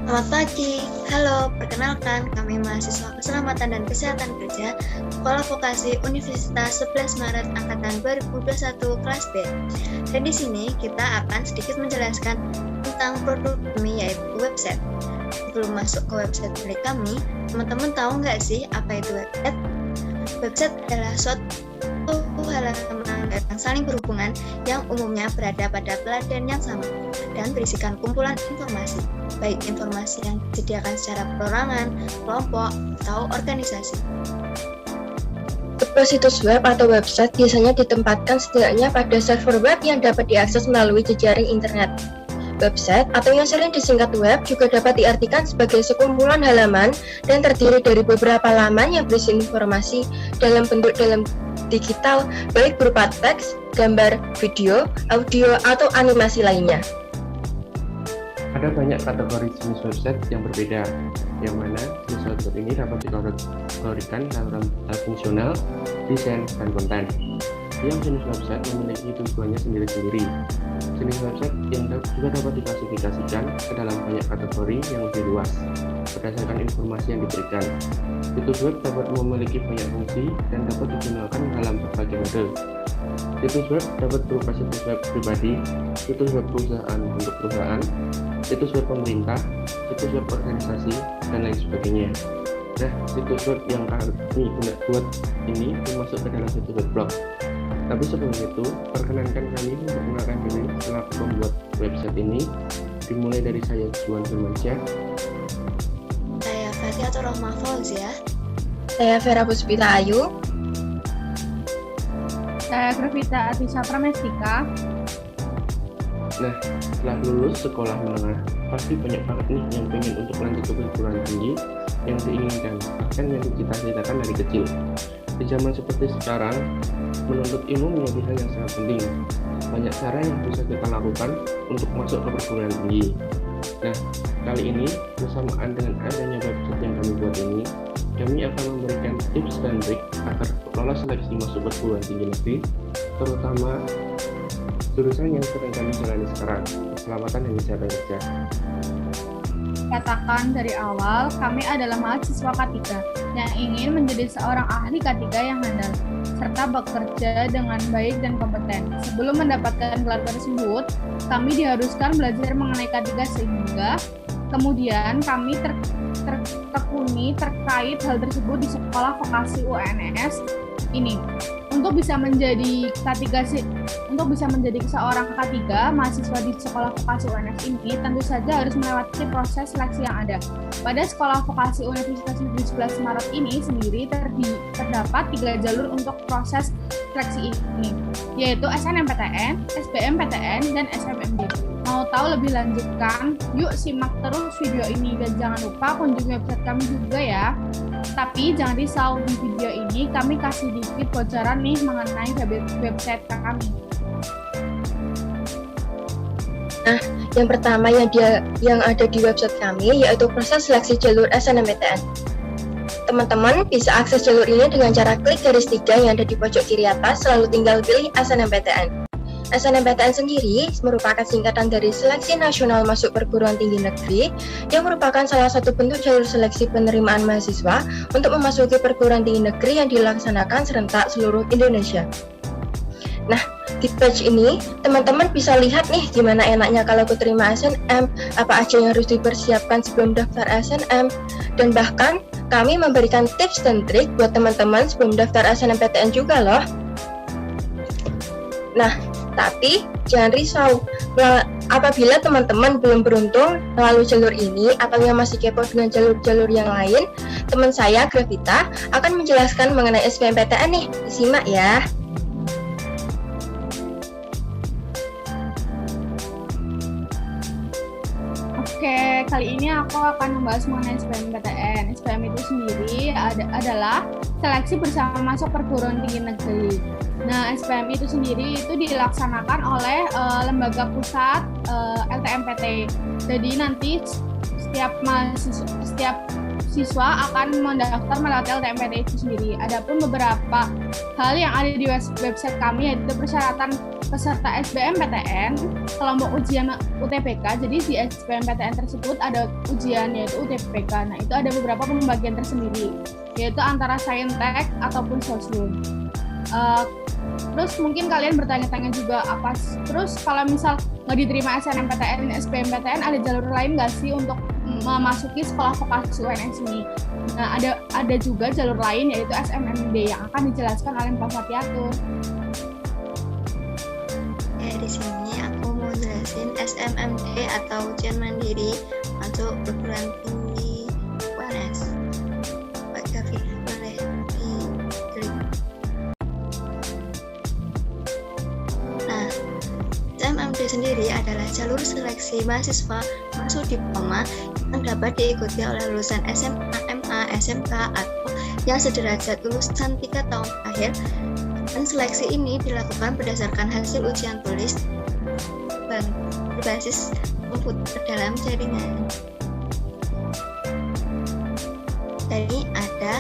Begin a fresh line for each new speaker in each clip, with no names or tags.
Selamat pagi, halo, perkenalkan kami mahasiswa Keselamatan dan Kesehatan Kerja Sekolah Vokasi Universitas 11 Maret Angkatan 2021 kelas B. Dan di sini kita akan sedikit menjelaskan tentang produk kami yaitu website. Sebelum masuk ke website milik kami, teman-teman tahu nggak sih apa itu website? Website adalah suatu halaman yang saling berhubungan yang umumnya berada pada pelatihan yang sama dan berisikan kumpulan informasi, baik informasi yang disediakan secara perorangan, kelompok, atau organisasi.
Sebuah situs web atau website biasanya ditempatkan setidaknya pada server web yang dapat diakses melalui jejaring internet. Website atau yang sering disingkat web juga dapat diartikan sebagai sekumpulan halaman dan terdiri dari beberapa laman yang berisi informasi dalam bentuk digital, baik berupa teks, gambar, video, audio, atau animasi lainnya.
Ada banyak kategori jenis website yang berbeda, yang mana jenis website ini dapat dikategorikan dalam fungsional, desain, dan konten. Yang jenis website memiliki tujuannya sendiri-sendiri. Jenis website yang juga dapat diklasifikasikan ke dalam banyak kategori yang lebih luas, berdasarkan informasi yang diberikan. Situs web dapat memiliki banyak fungsi dan dapat digunakan dalam berbagai mode. Situs web dapat berupa situs web pribadi, situs web perusahaan untuk perusahaan, situs web pemerintah, situs web organisasi, dan lain sebagainya. Nah, situs web yang kami buat ini termasuk ke dalam situs web blog. Tapi sebelum itu, perkenankan kami memperkenalkan diri selaku pembuat website ini. Dimulai dari saya, Juan Firmansyah.
Saya Fatia Rohmah Fauzia.
Saya Vera Puspita Ayu.
Saya Gravita Atisa Pramestika.
Nah, setelah lulus sekolah menengah, pasti banyak banget nih yang pengen untuk lanjut ke perguruan tinggi yang diinginkan, bahkan yang dicita-citakan dari kecil. Di zaman seperti sekarang, menuntut ilmu menjadi hal yang sangat penting. Banyak cara yang bisa kita lakukan untuk masuk ke perguruan tinggi. Nah, kali ini bersamaan dengan adanya website yang kami buat ini, kami akan memberikan tips dan trik agar lolos seleksi masuk perguruan tinggi negeri, terutama jurusan yang sedang kami jalani sekarang, Keselamatan dan Kesehatan Kerja.
Katakan dari awal, kami adalah mahasiswa K3 yang ingin menjadi seorang ahli K3 yang handal, serta bekerja dengan baik dan kompeten. Sebelum mendapatkan gelar tersebut, kami diharuskan belajar mengenai K3 sehingga kemudian kami tertekuni terkait hal tersebut di Sekolah Vokasi UNS ini. Untuk bisa menjadi seorang K3 mahasiswa di Sekolah Vokasi UNS ini tentu saja harus melewati proses seleksi yang ada. Pada Sekolah Vokasi Universitas 11 Maret ini sendiri terdapat 3 jalur untuk proses seleksi ini, yaitu SNMPTN, SBMPTN, dan SMMD. Mau tahu lebih lanjut kan? Yuk simak terus video ini dan jangan lupa kunjungi website kami juga ya. Tapi jangan risau, di video ini kami kasih dikit bocoran nih mengenai website kami.
Nah, yang pertama yang ada di website kami yaitu proses seleksi jalur SNMPTN. Teman-teman bisa akses jalur ini dengan cara klik garis 3 yang ada di pojok kiri atas, lalu tinggal pilih SNMPTN. SNMPTN sendiri merupakan singkatan dari Seleksi Nasional Masuk Perguruan Tinggi Negeri yang merupakan salah satu bentuk jalur seleksi penerimaan mahasiswa untuk memasuki perguruan tinggi negeri yang dilaksanakan serentak seluruh Indonesia. Nah, di page ini teman-teman bisa lihat nih gimana enaknya kalau keterima SNM, apa aja yang harus dipersiapkan sebelum daftar SNM, dan bahkan kami memberikan tips dan trik buat teman-teman sebelum daftar SNMPTN juga loh. Nah, tapi jangan risau, apabila teman-teman belum beruntung melalui jalur ini atau yang masih kepo dengan jalur-jalur yang lain, teman saya Gravita akan menjelaskan mengenai SBMPTN nih, disimak ya.
Oke, kali ini aku akan membahas mengenai SBMPTN. SBM itu sendiri adalah seleksi bersama masuk perguruan tinggi negeri. Nah, SBM itu sendiri itu dilaksanakan oleh lembaga pusat LTMPT. Jadi nanti setiap siswa akan mendaftar melalui LTMPT itu sendiri. Adapun beberapa hal yang ada di website kami yaitu persyaratan peserta SBMPTN kelompok ujian UTBK. Jadi di SBMPTN tersebut ada ujian yaitu UTBK. Nah, itu ada beberapa pembagian tersendiri, yaitu antara Saintek ataupun Sosum. Terus mungkin kalian bertanya-tanya juga terus kalau misal nggak diterima SNMPTN, SBMPTN, ada jalur lain nggak sih untuk memasuki sekolah vokasi UNS ini? Nah, ada juga jalur lain yaitu SMMD yang akan dijelaskan oleh Pak Fatiatur.
Di sini aku mau jelasin SMMD atau ujian mandiri masuk perguruan tinggi UNS. Pak Gavi, boleh diklik. Nah, SMMD sendiri adalah jalur seleksi mahasiswa masuk diploma yang dapat diikuti oleh lulusan SMA, MA, SMK, atau yang sederajat lulusan 3 tahun terakhir. Dan seleksi ini dilakukan berdasarkan hasil ujian tulis berbasis komputer dalam jaringan. Jadi ada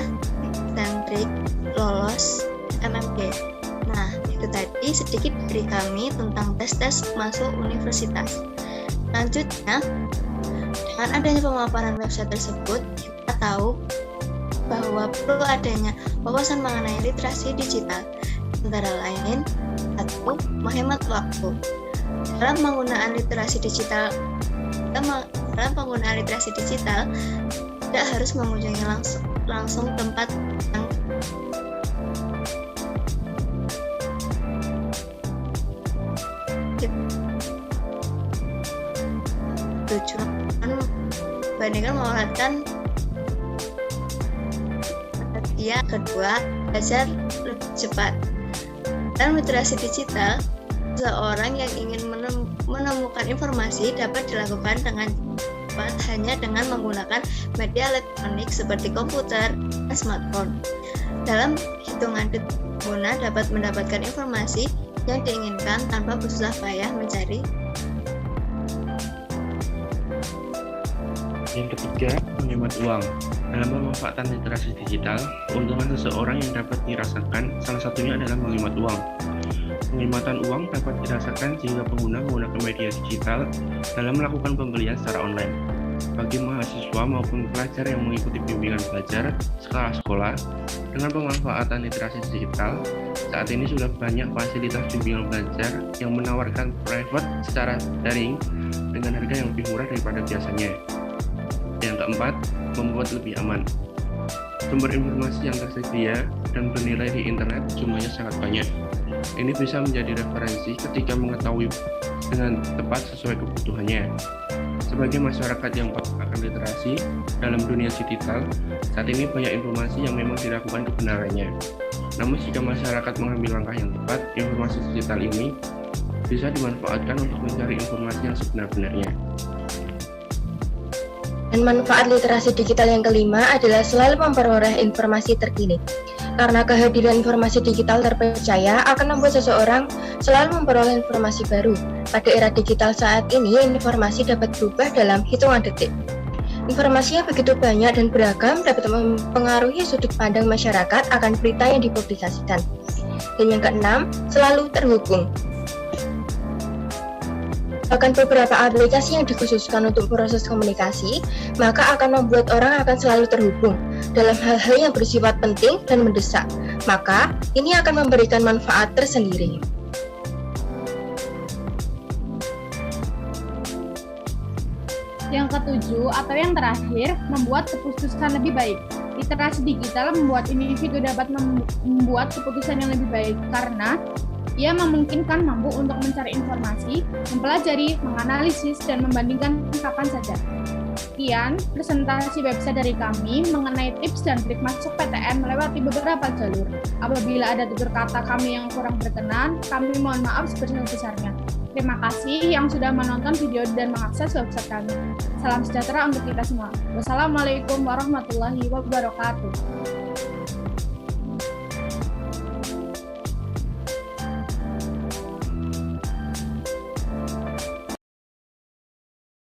dan trik lolos MMD. Nah, itu tadi sedikit dari kami tentang tes masuk universitas. Selanjutnya, dengan adanya pemaparan website tersebut, kita tahu bahwa perlu adanya wawasan mengenai literasi digital, antara lain 1. Menghemat waktu. Dalam penggunaan literasi digital tidak harus mengunjungi langsung tempat yang tujuan bandingkan menggunakan yang kedua, belajar lebih cepat. Dalam literasi digital, seseorang yang ingin menemukan informasi dapat dilakukan dengan cepat hanya dengan menggunakan media elektronik seperti komputer dan smartphone. Dalam hitungan detik, pengguna dapat mendapatkan informasi yang diinginkan tanpa bersusah payah mencari.
Yang ketiga, menghemat uang. Dalam pemanfaatan literasi digital, keuntungan seseorang yang dapat dirasakan salah satunya adalah menghemat uang. Penghematan uang dapat dirasakan jika pengguna menggunakan media digital dalam melakukan pembelian secara online. Bagi mahasiswa maupun pelajar yang mengikuti bimbingan belajar sekolah-sekolah, dengan pemanfaatan literasi digital, saat ini sudah banyak fasilitas bimbingan belajar yang menawarkan private secara daring dengan harga yang lebih murah daripada biasanya. Yang keempat, membuat lebih aman. Sumber informasi yang tersedia dan bernilai di internet jumlahnya sangat banyak. Ini bisa menjadi referensi ketika mengetahui dengan tepat sesuai kebutuhannya. Sebagai masyarakat yang akan literasi dalam dunia digital, saat ini banyak informasi yang memang diragukan kebenarannya. Namun jika masyarakat mengambil langkah yang tepat, informasi digital ini bisa dimanfaatkan untuk mencari informasi yang sebenar-benarnya.
Dan manfaat literasi digital yang kelima adalah selalu memperoleh informasi terkini. Karena kehadiran informasi digital terpercaya akan membuat seseorang selalu memperoleh informasi baru. Pada era digital saat ini, informasi dapat berubah dalam hitungan detik. Informasi yang begitu banyak dan beragam dapat mempengaruhi sudut pandang masyarakat akan berita yang dipublikasikan. Dan yang keenam, selalu terhubung. Bahkan beberapa aplikasi yang dikhususkan untuk proses komunikasi, maka akan membuat orang akan selalu terhubung dalam hal-hal yang bersifat penting dan mendesak. Maka, ini akan memberikan manfaat tersendiri.
Yang ketujuh atau yang terakhir, membuat keputusan lebih baik. Literasi digital membuat individu dapat membuat keputusan yang lebih baik karena ia memungkinkan mampu untuk mencari informasi, mempelajari, menganalisis, dan membandingkan kapan saja. Sekian presentasi website dari kami mengenai tips dan trik masuk PTN melewati beberapa jalur. Apabila ada tutur kata kami yang kurang berkenan, kami mohon maaf sebesar-besarnya. Terima kasih yang sudah menonton video dan mengakses website kami. Salam sejahtera untuk kita semua. Wassalamualaikum warahmatullahi wabarakatuh.